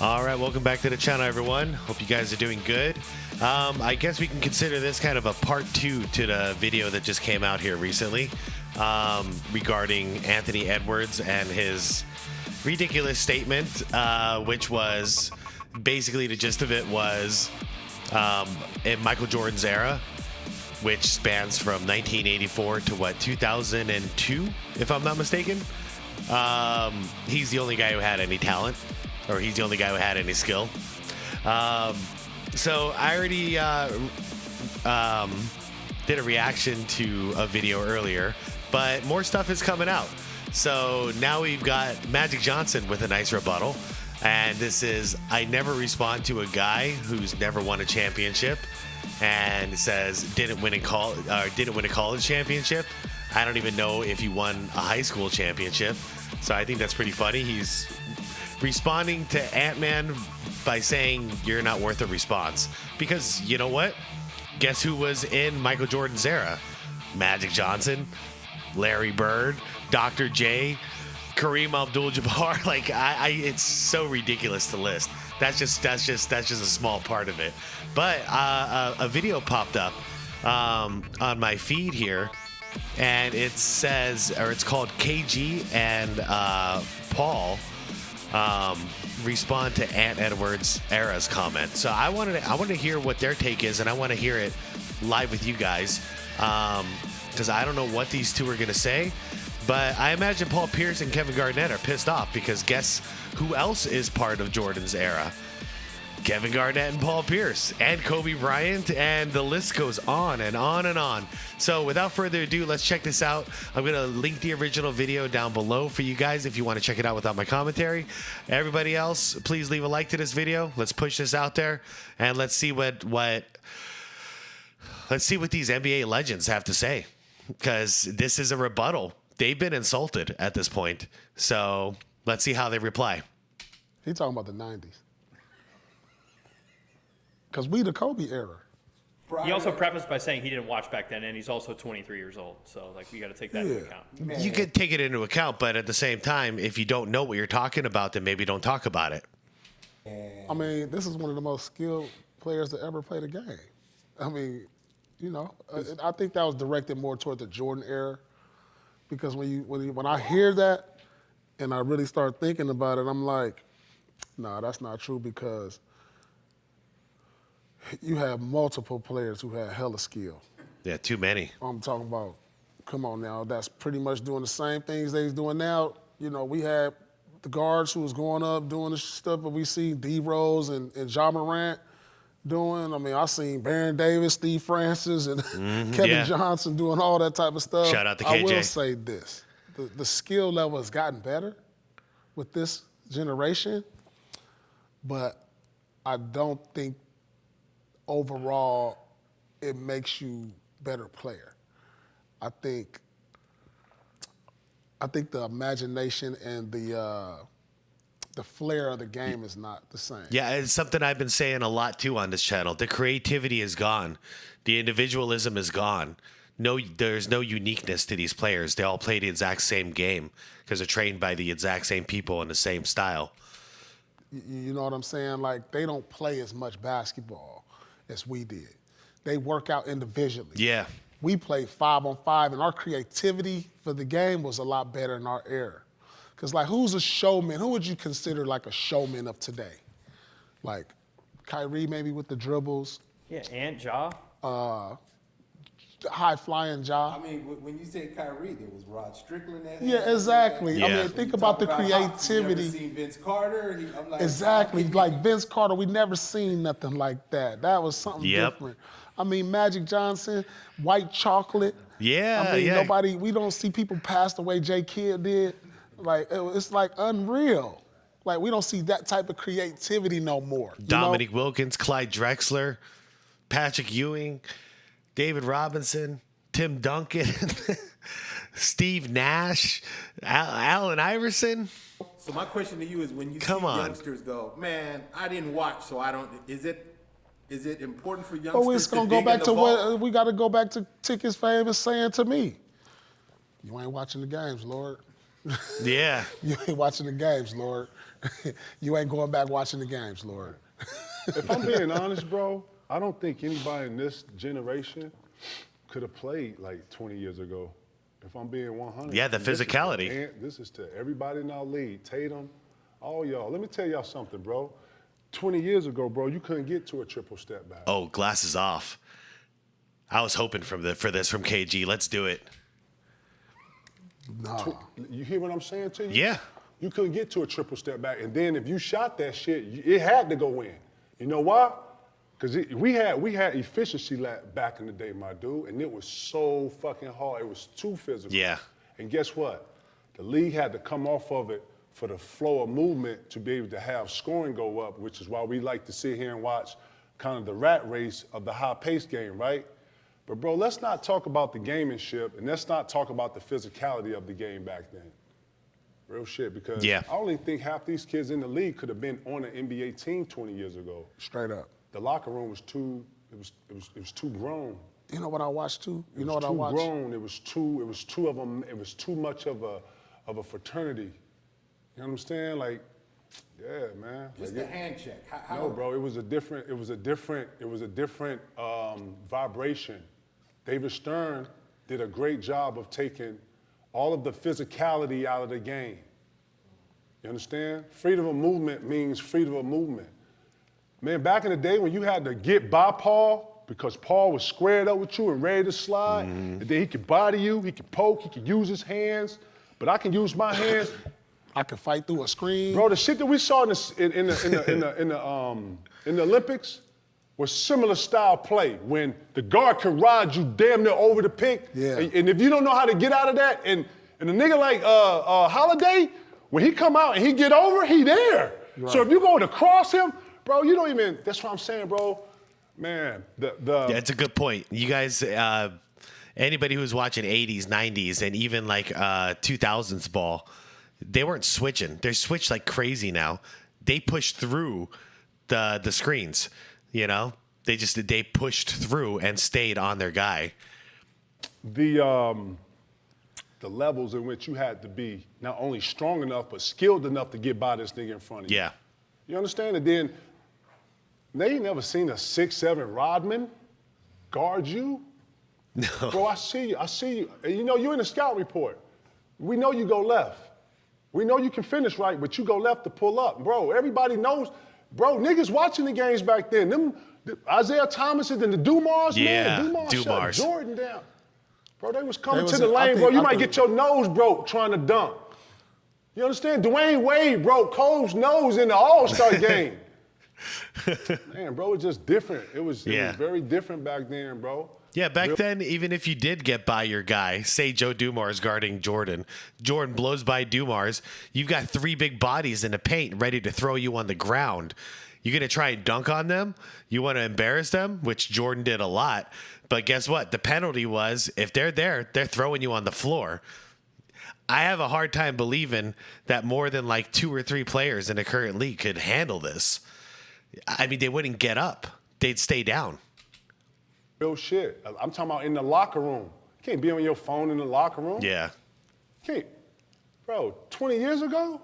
All right, welcome back to the channel, everyone. Hope you guys are doing good. I guess we can consider this kind of a part 2 to the video that just came out here recently regarding Anthony Edwards and his ridiculous statement, which was basically the gist of it was in Michael Jordan's era, which spans from 1984 to 2002, if I'm not mistaken. He's the only guy who had any talent, or he's the only guy who had any skill. So I already did a reaction to a video earlier, but more stuff is coming out. So now we've got Magic Johnson with a nice rebuttal, and this is, I never respond to a guy who's never won a championship and says didn't win a college championship. I don't even know if he won a high school championship. So I think that's pretty funny. He's responding to Ant-Man by saying you're not worth a response. Because you know what? Guess who was in Michael Jordan's era? Magic Johnson, Larry Bird, Dr. J, Kareem Abdul-Jabbar. Like it's so ridiculous to list. That's just a small part of it. But a video popped up on my feed here, and it says, or it's called KG and Paul respond to Ant Edwards' era's comment. So I wanted to hear what their take is, and I want to hear it live with you guys, because I don't know what these two are going to say. But I imagine Paul Pierce and Kevin Garnett are pissed off because guess who else is part of Jordan's era? Kevin Garnett and Paul Pierce and Kobe Bryant, and the list goes on and on and on. So without further ado, let's check this out. I'm going to link the original video down below for you guys if you want to check it out without my commentary. Everybody else, please leave a like to this video. Let's push this out there, and let's see what these NBA legends have to say, because this is a rebuttal. They've been insulted at this point. So let's see how they reply. He's talking about the 90s. Because we the Kobe era. He also prefaced by saying he didn't watch back then, and he's also 23 years old. So, like, we got to take that into account. You could take it into account, but at the same time, if you don't know what you're talking about, then maybe don't talk about it. I mean, this is one of the most skilled players to ever play the game. I mean, you know, I think that was directed more toward the Jordan era. Because when I hear that and I really start thinking about it, I'm like, nah, that's not true, because you have multiple players who had hella skill. Yeah, too many. I'm talking about, come on now, that's pretty much doing the same things they's doing now. You know, we had the guards who was going up doing the stuff that we see D-Rose and Ja Morant doing. I mean, I seen Baron Davis, Steve Francis, and Kevin Johnson doing all that type of stuff. Shout out to KJ. I will say this. The skill level has gotten better with this generation, but I don't think overall it makes you a better player. I think the imagination and the flair of the game is not the same. Yeah, it's something I've been saying a lot too on this channel. The creativity is gone. The individualism is gone. There's no uniqueness to these players. They all play the exact same game because they're trained by the exact same people in the same style. You know what I'm saying? Like, they don't play as much basketball as we did. They work out individually. Yeah. We played 5-on-5, and our creativity for the game was a lot better in our era. Because, like, who's a showman? Who would you consider, like, a showman of today? Like, Kyrie maybe with the dribbles. Yeah, and Ja. High-flying Ja. I mean, when you say Kyrie, there was Rod Strickland. Yeah, exactly. Yeah. I mean, think about the creativity. You never seen Vince Carter? I'm like, Exactly. Like Vince Carter, we never seen nothing like that. That was something different. I mean, Magic Johnson, white chocolate. Yeah, I mean, we don't see people pass the way J. Kidd did. Like, it's like unreal. Like, we don't see that type of creativity no more. Dominique Wilkins, Clyde Drexler, Patrick Ewing, David Robinson, Tim Duncan, Steve Nash, Allen Iverson. So my question to you is, when you see youngsters go, man, I didn't watch, so I don't. Is it important for youngsters? Oh, it's gonna go back to what we got to go back to Ticket's famous saying to me: "You ain't watching the games, Lord." Yeah. You ain't watching the games, Lord. You ain't going back watching the games, Lord. If I'm being honest, bro, I don't think anybody in this generation could have played like 20 years ago. If I'm being 100. Yeah, the physicality. This is to everybody in our league, Tatum, all y'all. Let me tell y'all something, bro. 20 years ago, bro, you couldn't get to a triple step back. Oh, glasses off. I was hoping for this from KG. Let's do it. No. You hear what I'm saying to you? Yeah. You couldn't get to a triple step back. And then if you shot that shit, it had to go in. You know why? Because we had efficiency back in the day, my dude, and it was so fucking hard. It was too physical. Yeah. And guess what? The league had to come off of it for the flow of movement to be able to have scoring go up, which is why we like to sit here and watch kind of the rat race of the high-paced game, right? But, bro, let's not talk about the gamemanship, and let's not talk about the physicality of the game back then. Real shit, because I only think half these kids in the league could have been on an NBA team 20 years ago. Straight up. The locker room was too, it was too grown. You know what I watched too? You know what I watched? watched? It was too of them. It was too much of a fraternity. You know what I'm saying? Like, yeah, man. Just like the hand check. No, bro. It was a different vibration. David Stern did a great job of taking all of the physicality out of the game. You understand? Freedom of movement means freedom of movement. Man, back in the day when you had to get by Paul because Paul was squared up with you and ready to slide, and then he could body you, he could poke, he could use his hands, but I can use my hands. I could fight through a screen. Bro, the shit that we saw in the Olympics was similar style play when the guard could ride you damn near over the pick. Yeah. And if you don't know how to get out of that, and a nigga like Holiday, when he come out and he get over, he there. Right. So if you go to cross him, bro, you don't even, that's what I'm saying, bro. Man, Yeah, it's a good point. You guys, anybody who's watching 80s, 90s, and even like 2000s ball, they weren't switching. They're switched like crazy now. They pushed through the screens, you know? They pushed through and stayed on their guy. The levels in which you had to be not only strong enough, but skilled enough to get by this nigga in front of you. Yeah. You understand? And then, they ain't never seen a 6'7" Rodman guard you. No. Bro, I see you. And you know, you're in the scout report. We know you go left. We know you can finish right, but you go left to pull up. Bro, everybody knows. Bro, niggas watching the games back then. The Isaiah Thomases and the Dumars, man. Dumars shut Jordan down. Bro, they was coming to the lane, bro. You might get your nose broke trying to dunk. You understand? Dwayne Wade broke Cole's nose in the All-Star game. Man, bro, it's just different. It was very different back then, bro. Yeah, back then, even if you did get by your guy, say Joe Dumars guarding Jordan, Jordan blows by Dumars, you've got three big bodies in the paint ready to throw you on the ground. You're going to try and dunk on them? You want to embarrass them, which Jordan did a lot. But guess what? The penalty was, if they're there, they're throwing you on the floor. I have a hard time believing that more than like 2 or 3 players in the current league could handle this. I mean, they wouldn't get up. They'd stay down. Real shit. I'm talking about in the locker room. You can't be on your phone in the locker room. Yeah. Can't. Bro, 20 years ago?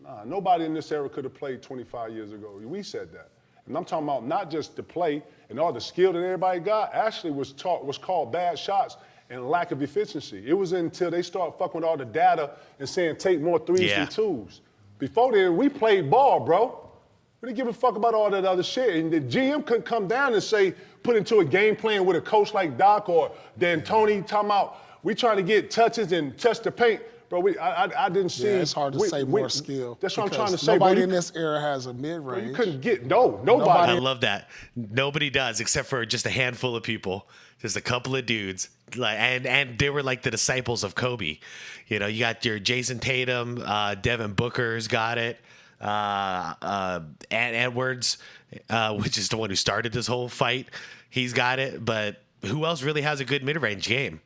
Nah, nobody in this era could have played 25 years ago. We said that. And I'm talking about not just the play and all the skill that everybody got, actually was called bad shots and lack of efficiency. It was until they start fucking with all the data and saying take more threes than twos. Before then, we played ball, bro. We didn't give a fuck about all that other shit. And the GM couldn't come down and say, put into a game plan with a coach like Doc or D'Antoni talking about, we trying to get touches and touch the paint. Bro, I didn't see. Yeah, it's hard to say more skill. That's what I'm trying to say. Nobody in this era has a mid-range. Bro, you couldn't get, nobody. I love that. Nobody does except for just a handful of people, just a couple of dudes. And they were like the disciples of Kobe. You know, you got your Jason Tatum, Devin Booker's got it. Ant Edwards, which is the one who started this whole fight, he's got it. But who else really has a good mid-range game?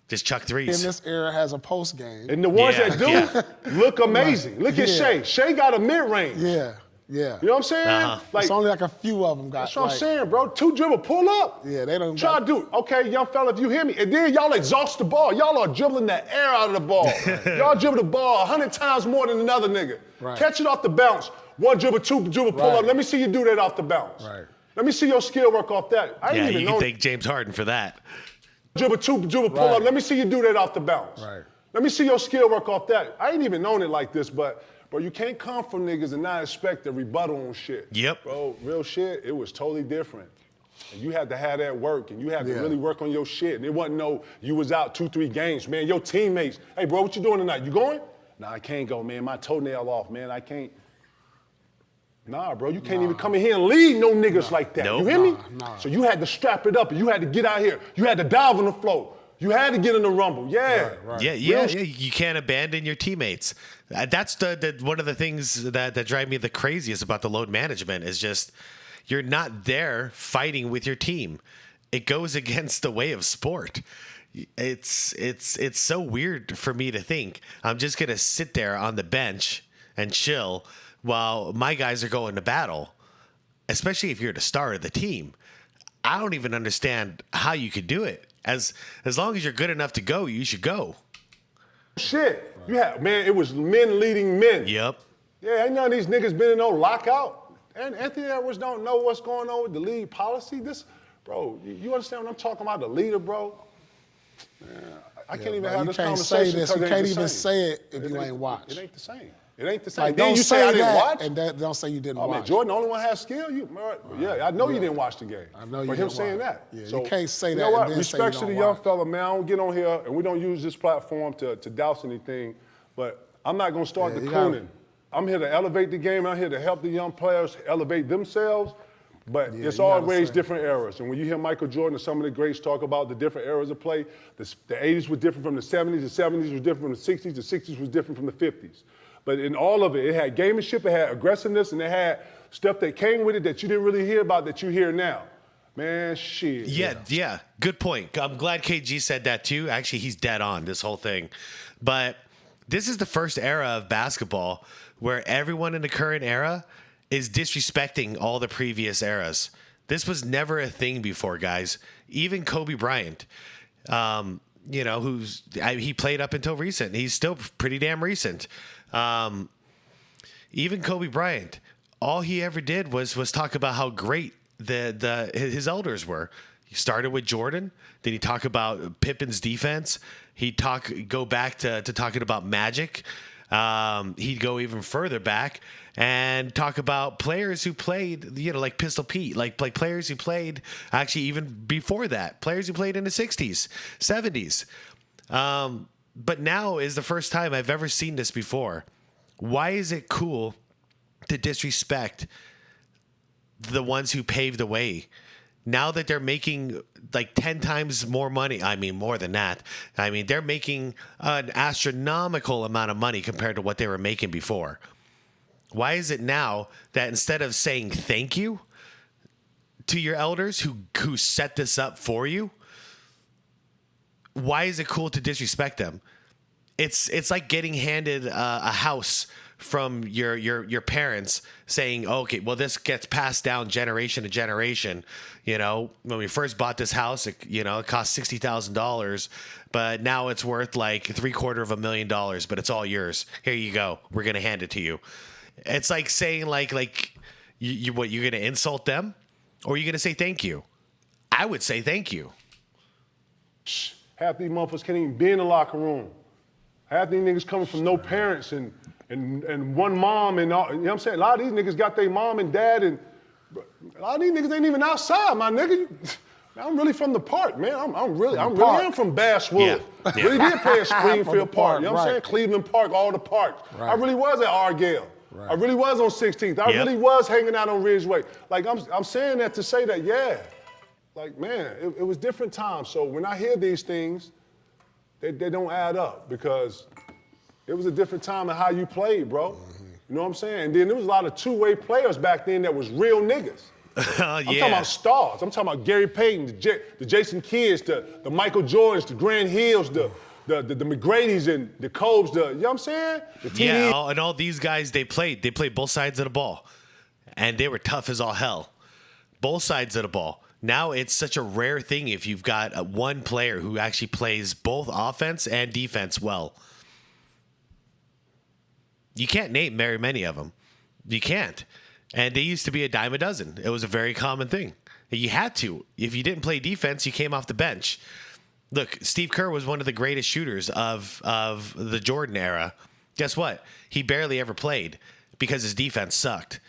Just chuck threes. In this era has a post game. And the ones that do look amazing. Look at Shea. Shea got a mid-range. Yeah. Yeah. You know what I'm saying? Like, it's only like a few of them got. That's what I'm saying, bro. 2 dribble, pull up. Yeah, they don't try to do it. Okay, young fella, if you hear me, and then y'all exhaust the ball. Y'all are dribbling the air out of the ball. Y'all dribble the ball 100 times more than another nigga. Right. Catch it off the bounce. 1 dribble, 2 dribble, pull up. Let me see you do that off the bounce. Right. Let me see your skill work off that. I didn't even you know. can thank James Harden for that. Dribble, 2 dribble, pull up. Let me see you do that off the bounce. Right. Let me see your skill work off that. I ain't even known it like this, but bro, you can't come from niggas and not expect a rebuttal on shit. Yep. Bro, real shit, it was totally different. And you had to have that work, and you had to really work on your shit. And it wasn't no, you was out 2-3 games, man. Your teammates, hey, bro, what you doing tonight? You going? Nah, I can't go, man. My toenail off, man. I can't. Nah, bro, you can't even come in here and lead no niggas like that. Nope. You hear me? Nah. So you had to strap it up, and you had to get out here. You had to dive on the floor. You had to get in the rumble. Yeah. Right. Yeah. You can't abandon your teammates. That's the one of the things that drive me the craziest about the load management is just you're not there fighting with your team. It goes against the way of sport. It's so weird for me to think I'm just gonna sit there on the bench and chill while my guys are going to battle, especially if you're the star of the team. I don't even understand how you could do it. As long as you're good enough to go, you should go. Shit. You had, man, it was men leading men. Yep. Yeah, ain't none of these niggas been in no lockout. And Anthony Edwards don't know what's going on with the league policy. This, bro, you understand what I'm talking about? The leader, bro. Man, I can't even have this conversation. You can't even say it if you ain't watched. It ain't the same. It ain't the same. Like, then don't you say I didn't that, watch? And don't say you didn't watch. Man, Jordan, the only one has skill. Yeah, I know you didn't watch the game. I know you But him didn't saying watch. that. Yeah, so, you can't say that You know what? and then say Respects you to the don't young watch. fella, man. I don't get on here, and we don't use this platform to douse anything, but I'm not going to start the cooning. I'm here to elevate the game. I'm here to help the young players elevate themselves. But it's always different eras. And when you hear Michael Jordan and some of the greats talk about the different eras of play, the 80s were different from the 70s, the 70s was different from the 60s, the 60s was different from the 50s. But in all of it, it had gamemanship, it had aggressiveness, and it had stuff that came with it that you didn't really hear about that you hear now. Man, shit. Yeah. Good point. I'm glad KG said that too. Actually, he's dead on this whole thing. But this is the first era of basketball where everyone in the current era is disrespecting all the previous eras. This was never a thing before, guys. Even Kobe Bryant, he played up until recent. He's still pretty damn recent. Even Kobe Bryant, all he ever did was talk about how great his elders were. He started with Jordan, then he talked about Pippen's defense. He'd go back to talking about Magic. He'd go even further back and talk about players who played, like Pistol Pete, like players who played actually even before that, players who played in the 60s, 70s. But now is the first time I've ever seen this before. Why is it cool to disrespect the ones who paved the way? Now that they're making like 10 times more money, I mean, more than that. I mean, they're making an astronomical amount of money compared to what they were making before. Why is it now that instead of saying thank you to your elders who set this up for you, why is it cool to disrespect them? It's like getting handed a house from your parents saying, okay, well, this gets passed down generation to generation. When we first bought this house, it cost $60,000, but now it's worth like $750,000, but it's all yours. Here you go. We're going to hand it to you. It's like saying like you're going to insult them, or you're going to say thank you. I would say thank you. Half these motherfuckers can't even be in the locker room. Half these niggas coming from no parents and one mom and all, you know what I'm saying? A lot of these niggas got their mom and dad, and a lot of these niggas ain't even outside, my nigga. I'm really from the park, man. I'm really from Basswood. Yeah. Really did play at Springfield Park. You know what I'm right. saying? Cleveland Park, all the parks. Right. I really was at Argyle. Right. I really was on 16th. I really was hanging out on Ridgeway. Like, I'm saying that to say that, like, man, it was different times. So when I hear these things, they don't add up, because it was a different time of how you played, bro. Mm-hmm. You know what I'm saying? And then there was a lot of two-way players back then that was real niggas. I'm talking about stars. I'm talking about Gary Payton, the Jason Kidds, the Michael Jordans, the Grant Hills, the McGrady's and the Cobes, you know what I'm saying? The Yeah, and all these guys, they played both sides of the ball. and they were tough as all hell. Both sides of the ball. Now it's such a rare thing if you've got one player who actually plays both offense and defense well. You can't name very many of them. You can't. And they used to be a dime a dozen. It was a very common thing. You had to. If you didn't play defense, you came off the bench. Look, Steve Kerr was one of the greatest shooters of the Jordan era. Guess what? He barely ever played because his defense sucked.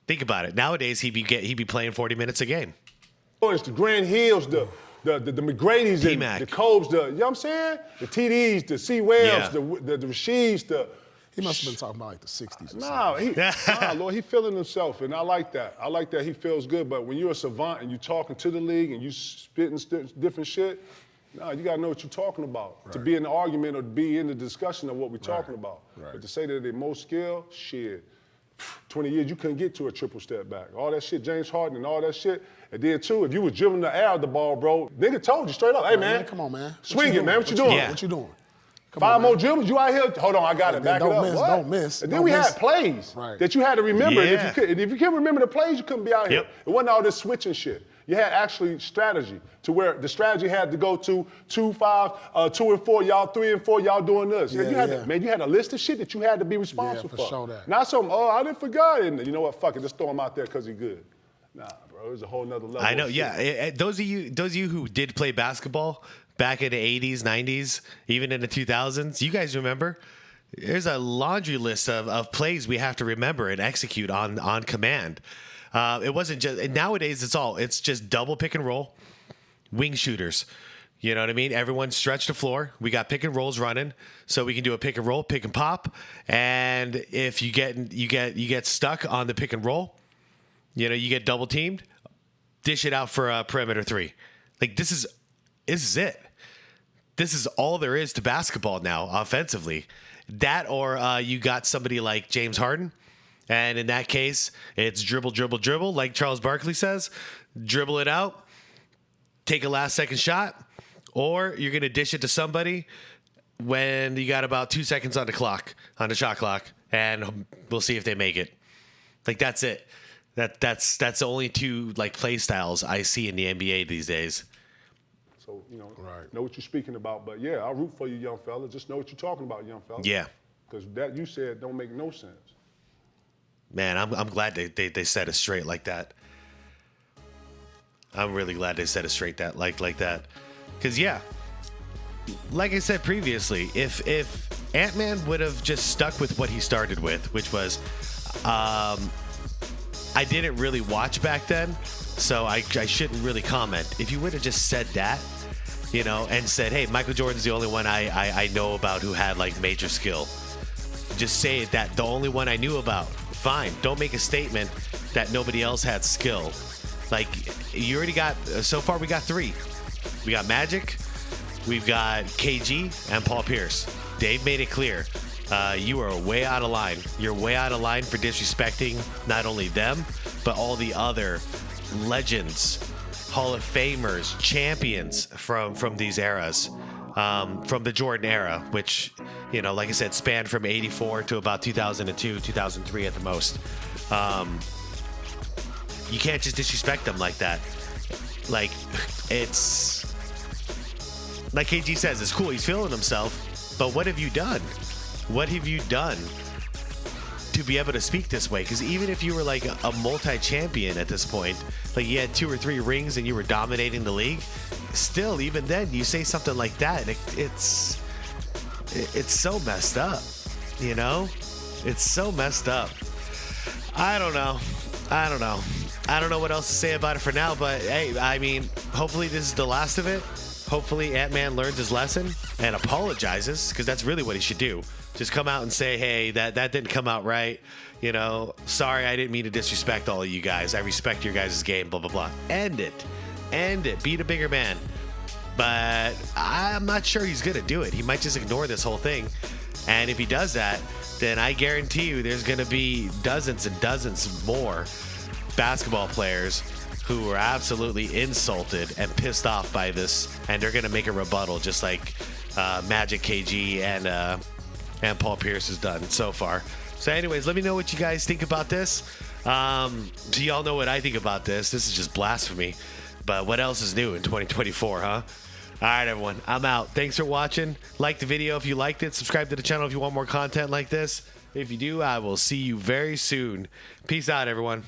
Think about it. Nowadays, he'd be playing 40 minutes a game. Oh, it's the Grant Hills, the McGrady's, the Cobes, you know what I'm saying? The TDs, the C. Wells, the Rasheeds, He must have been talking about like the 60s or something. Lord, he feeling himself, and I like that. I like that he feels good, but when you're a savant and you're talking to the league and you spitting different shit, you got to know what you're talking about to be in the argument or to be in the discussion of what we're talking about. But to say that they're most skilled, shit. 20 years, you couldn't get to a triple step back. All that shit, James Harden and all that shit. And then, too, if you was dribbling the air of the ball, bro, nigga told you straight up, hey, man. Come on, man. Swing it, man. What you doing? Yeah. What you doing? Five more dribbles, you out here? Hold on, I got it. Back it up. Don't miss. And then we had plays that you had to remember. Yeah. And if you couldn't remember the plays, you couldn't be out here. It wasn't all this switching shit. You had actually strategy to where the strategy had to go to 2, 5, 2 and 4, y'all 3 and 4, y'all doing this. You had a list of shit that you had to be responsible for. Sure that. Not something, I didn't forget it. You know what, fuck it, just throw him out there because he's good. Nah, bro, it was a whole nother level. I know, those of you who did play basketball back in the 80s, 90s, even in the 2000s, you guys remember? There's a laundry list of plays we have to remember and execute on command. It wasn't just nowadays. It's just double pick and roll, wing shooters. You know what I mean? Everyone stretch the floor. We got pick and rolls running, so we can do a pick and roll, pick and pop. And if you get stuck on the pick and roll, you get double teamed. Dish it out for a perimeter 3. Like this is it. This is all there is to basketball now offensively. That or you got somebody like James Harden. And in that case, it's dribble, dribble, dribble, like Charles Barkley says. Dribble it out, take a last-second shot, or you're going to dish it to somebody when you got about 2 seconds on the shot clock, and we'll see if they make it. Like, that's it. That's the only two, play styles I see in the NBA these days. So, know what you're speaking about. But, yeah, I'll root for you, young fella. Just know what you're talking about, young fella. Yeah. Because that you said don't make no sense. Man, I'm glad they set it straight like that. I'm really glad they set it straight that like that. Because, like I said previously, if Ant-Man would have just stuck with what he started with, which was I didn't really watch back then, so I shouldn't really comment. If you would have just said that, and said, hey, Michael Jordan's the only one I know about who had, major skill. Just say that the only one I knew about. Fine. Don't make a statement that nobody else had skill. You already got, so far we got 3. We got Magic, we've got KG, and Paul Pierce. Dave made it clear. You are way out of line. You're way out of line for disrespecting not only them, but all the other legends, Hall of Famers, champions from these eras. From the Jordan era, which, like I said, spanned from 84 to about 2002, 2003 at the most. You can't just disrespect them like that. It's like KG says, it's cool. He's feeling himself, but what have you done? What have you done to be able to speak this way? Because even if you were a multi-champion at this point, you had 2 or 3 rings and you were dominating the league, still, even then, you say something like that, it's so messed up, It's so messed up. I don't know what else to say about it for now, but hey, I mean, hopefully this is the last of it. Hopefully Ant-Man learns his lesson and apologizes, because that's really what he should do. Just come out and say, hey, that didn't come out right. Sorry, I didn't mean to disrespect all of you guys. I respect your guys' game, blah, blah, blah. End it. Be the bigger man. But I'm not sure he's going to do it. He might just ignore this whole thing. And if he does that, then I guarantee you there's going to be dozens and dozens more basketball players who are absolutely insulted and pissed off by this. And they're going to make a rebuttal just like Magic, KG, and Paul Pierce has done so far. So anyways, let me know what you guys think about this. So y'all know what I think about this. This is just blasphemy. But what else is new in 2024, huh? All right, everyone. I'm out. Thanks for watching. Like the video if you liked it. Subscribe to the channel if you want more content like this. If you do, I will see you very soon. Peace out, everyone.